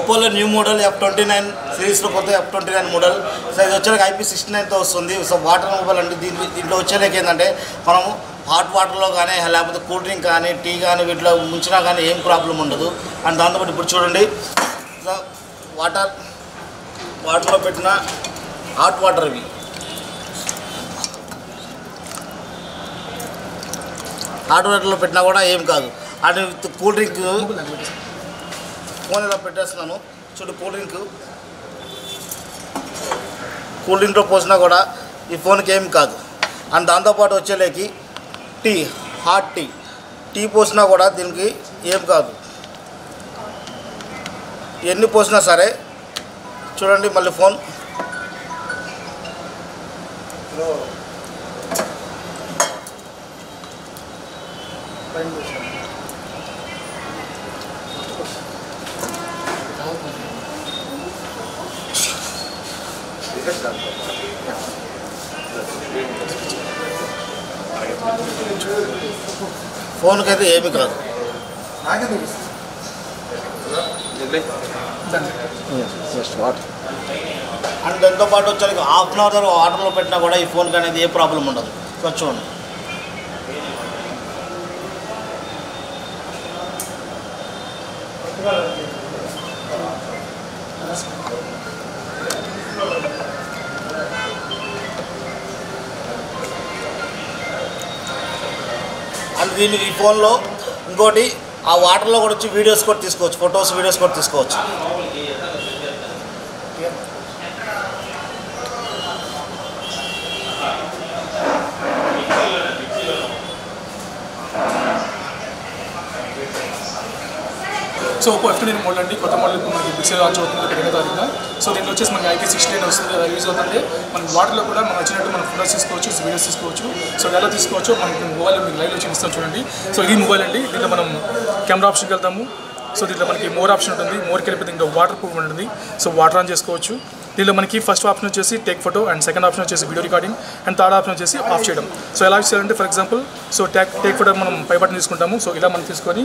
ఓపోలో new model F29 సిరీస్లో కొత్త F29 model. So ఇది వచ్చేలాగా IP69తో వస్తుంది. సో వాటర్ మొబైల్ అండి. దీంట్లో వచ్చేలాగా ఏంటంటే మనము హాట్ వాటర్లో కానీ లేకపోతే కూల్ డ్రింక్ కానీ టీ కానీ వీటిలో ముంచినా కానీ ఏం ప్రాబ్లం ఉండదు. అండ్ దాంతోపాటు ఇప్పుడు చూడండి, సో వాటర్లో పెట్టిన హాట్ వాటర్ ఇవి హాట్ వాటర్లో పెట్టినా కూడా ఏం కాదు. అండ్ కూల్ డ్రింక్ ఫోన్ ఇలా పెట్టేస్తున్నాను చూడు. కూల్ డ్రింక్లో పోసినా కూడా ఈ ఫోన్కి ఏం కాదు. అండ్ దాంతోపాటు వచ్చేలేకి హాట్ టీ పోసినా కూడా దీనికి ఏం కాదు. ఎన్ని పోసినా సరే చూడండి. మళ్ళీ ఫోన్ ఫోన్కి అయితే ఏమి కాదు. అండ్ దాంతోపాటు వచ్చి హాఫ్ అన్ అవర్ వాటర్లో పెట్టినా కూడా ఈ ఫోన్కి అనేది ఏ ప్రాబ్లం ఉండదు. చూడండి. అండ్ దీన్ని ఈ ఫోన్లో ఇంకోటి ఆ వాటర్లో కూడా వచ్చి వీడియోస్ కూడా తీసుకోవచ్చు, ఫొటోస్ వీడియోస్ కూడా తీసుకోవచ్చు. సో ఓపో F29 మోడల్ అండి. కొత్త మోడల్ మనకి బిక్సెల్ లాంచ్ అవుతుంది 2వ తారీఖున. సో దీంట్లో వచ్చేసి మనకి IP69 వస్తుంది, యూజ్ అవుతుంది. మన వాటర్లో కూడా మనం వచ్చినట్టు మనం ఫోటోస్ తీసుకోవచ్చు, వీడియోస్ తీసుకోవచ్చు. సో ఎలా తీసుకోవచ్చు మనకి మొబైల్ మీకు లైవ్లో చూపిస్తాం చూడండి. సో ఇది మొబైల్ అండి. దీంట్లో మనం కెమెరా ఆప్షన్కి వెళ్తాము. సో దీంట్లో మనకి మోర్ ఆప్షన్ ఉంటుంది. మోర్కి వెళ్ళిపోతే దీంట్లో వాటర్ ప్రూఫ్ ఉంటుంది. సో వాటర్ ఆన్ చేసుకోవచ్చు. దీనిలో మనకి ఫస్ట్ ఆప్షన్ వచ్చేసి take photo, and second option వచ్చేసి video recording, and third option వచ్చేసి ఆఫ్ చేయడం. సో ఎలా చేయాలంటే for example so take photo మనం పై బటన్ తీసుకుంటాము. సో ఇలా మనం తీసుకొని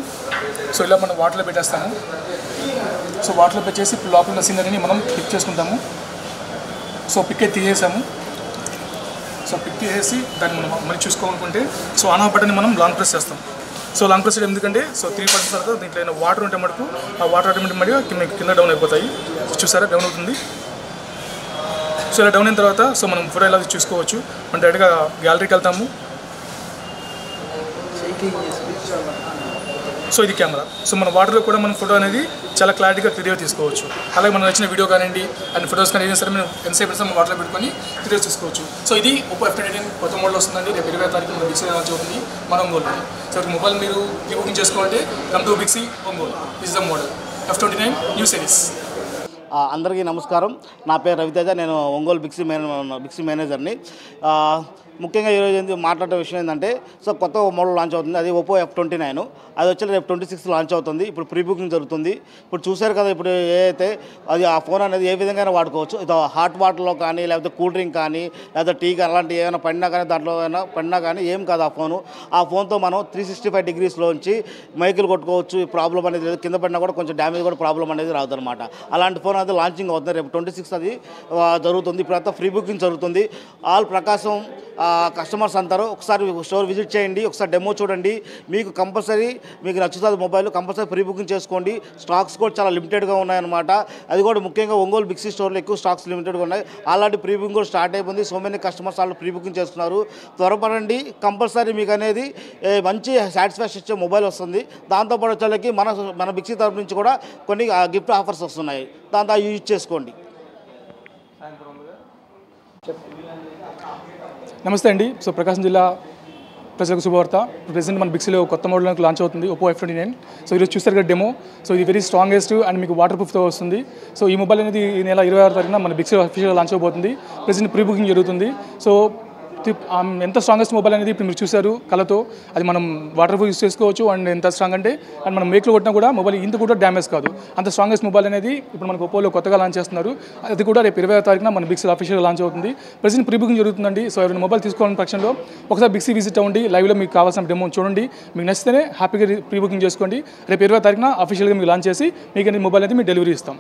సో ఇలా మనం వాటర్లో పెట్టేస్తాము. సో వాటర్లో పెట్టేసి లోపల ఉన్న సీనరీని మనం పిక్ చేసుకుంటాము. సో పిక్ అయితే తీసేసాము. సో పిక్ తీసేసి దాన్ని మనం మళ్ళీ చూసుకోవాలనుకుంటే సో ఆన్ ఆఫ్ బటన్ని మనం లాంగ్ ప్రెస్ చేస్తాం. సో లాంగ్ ప్రెస్ ఎందుకంటే సో 3% తర్వాత దీంట్లో ఏమైనా వాటర్ ఉంటే మటుకు ఆ వాటర్ ఆటోమేటిక్గా కింద డౌన్ అయిపోతాయి. చూసారా డౌన్ అవుతుంది. సో ఇలా డౌన్ అయిన తర్వాత సో మనం ఫోటో ఇలా చూసుకోవచ్చు. మనం డైరెక్ట్గా గ్యాలరీకి వెళ్తాము. సో ఇది కెమెరా. సో మన వాటర్లో కూడా మన ఫోటో అనేది చాలా క్లారిటీగా క్లియర్గా తీసుకోవచ్చు. అలాగే మనం నచ్చిన వీడియో కానివ్వండి అండ్ ఫోటోస్ కానీ ఏదైనా సరే మనం ఎంతసేపు మనం వాటర్లో పెట్టుకొని క్లియర్ తీసుకోవచ్చు. సో ఇది ఓపో F29 కొత్త మోడల్ వస్తుందండి. రేపు 20వ తారీఖు మన బిక్సీ లాంచ్ అవుతుంది మన ఒంగోలు. సో మొబైల్ మీరు బుకింగ్ చేసుకోవాలంటే come to Bixi Ongole. This is the model F29 new series. అందరికీ నమస్కారం. నా పేరు రవితేజ. నేను ఒంగోలు బిక్సీ మేనేజర్ని. ముఖ్యంగా ఈరోజు మాట్లాడే విషయం ఏంటంటే సో కొత్త మోడల్ లాంచ్ అవుతుంది. అది ఓపో F29. అది వచ్చి రేపు 26 లాంచ్ అవుతుంది. ఇప్పుడు ప్రీ బుకింగ్ జరుగుతుంది. ఇప్పుడు చూశారు కదా, ఇప్పుడు ఏదైతే అది ఆ ఫోన్ అనేది ఏ విధంగా వాడుకోవచ్చు. ఇది హాట్ వాటర్లో కానీ లేకపోతే కూల్ డ్రింక్ కానీ లేకపోతే టీ కానీ అలాంటివి ఏమైనా పడినా కానీ దాంట్లో ఏమైనా పడినా కానీ ఏం కాదు ఆ ఫోన్తో మనం 365 డిగ్రీస్లోంచి మైకులు కొట్టుకోవచ్చు. ప్రాబ్లం అనేది లేదు. కింద పడినా కూడా కొంచెం డ్యామేజ్ కూడా ప్రాబ్లం అనేది రాదు అనమాట. అలాంటి ఫోన్ అది లాంచింగ్ అవుతుంది. రేపు 26 అది జరుగుతుంది. ఇప్పుడంతా ఫ్రీ బుకింగ్ జరుగుతుంది. ఆల్ ప్రకాశం కస్టమర్స్ అంటారు. ఒకసారి స్టోర్ విజిట్ చేయండి, ఒకసారి డెమో చూడండి. మీకు కంపల్సరీ మీకు నచ్చుతుంది మొబైల్, కంపల్సరీ ప్రీ బుకింగ్ చేసుకోండి. స్టాక్స్ కూడా చాలా లిమిటెడ్గా ఉన్నాయన్నమాట. అది కూడా ముఖ్యంగా ఒంగోలు బిగ్ సి స్టోర్లో ఎక్కువ స్టాక్స్ లిమిటెడ్గా ఉన్నాయి. ఆల్రెడీ ప్రీ బుకింగ్ కూడా స్టార్ట్ అయిపోయింది. సో మెనీ కస్టమర్స్ వాళ్ళు ప్రీ బుకింగ్ చేస్తున్నారు. త్వరపడండి, కంపల్సరీ మీకు అనేది మంచి సాటిస్ఫాక్షన్ ఇచ్చే మొబైల్ వస్తుంది. దాంతోపాటు వచ్చేళ్ళకి మన బిగ్ సి తరపు నుంచి కూడా కొన్ని గిఫ్ట్ ఆఫర్స్ వస్తున్నాయి. దాంతో యూజ్ చేసుకోండి. నమస్తే అండి. సో ప్రకాశం జిల్లా ప్రజలకు శుభవార్త. ప్రెసెంట్ మన బిక్సీలో కొత్త మోడల్ లాంచ్ అవుతుంది, ఒప్పో F29. సో ఈరోజు చూస్తారు కదా డెమో. సో ఇది వెరీ స్ట్రాంగెస్ట్ అండ్ మీకు వాటర్ ప్రూఫ్తో వస్తుంది. సో ఈ మొబైల్ అనేది ఈ నెల 26 తారీఖున మన బిక్సీలో అఫీషియల్గా లాంచ్ అవబోతుంది. ప్రెసెంట్ ప్రీ బుకింగ్ జరుగుతుంది. సో ఎంత స్ట్రాంగెస్ట్ మొబైల్ అనేది ఇప్పుడు మీరు చూసారు కలతో. అది మనం వాటర్ ప్రూఫ్ యూస్ చేసుకోవచ్చు. అండ్ ఎంత స్ట్రాంగ్ అంటే అండ్ మనం మేక్లో కొట్టినా కూడా మొబైల్ ఇంత కూడా డ్యామేజ్ కాదు. అంత స్ట్రాంగెస్ట్ మొబైల్ అనేది ఇప్పుడు మనకు ఒప్పోలో కొత్తగా లాంచ్ చేస్తున్నారు. అది కూడా రేపు 26 తారీఖున మన బిక్సీ అఫీషియల్ లాంచ్ అవుతుంది. ప్రెసెంట్ ప్రీ బుకింగ్ జరుగుతుందండి. సో ఎవరైనా మొబైల్ తీసుకోవాలని పక్షంలో ఒకసారి బిక్సీ విజిట్ అవ్వండి, లైవ్లో మీకు కావాల్సిన డెమో చూడండి. మీకు నచ్చితేనే హ్యాపీగా ప్రీ బుకింగ్ చేసుకోండి. రేపు 26 తారీఖున అఫీషియల్గా మీకు లాంచ్ చేసి మీకు మొబైల్ అయితే మీకు డెలివరీ ఇస్తాం.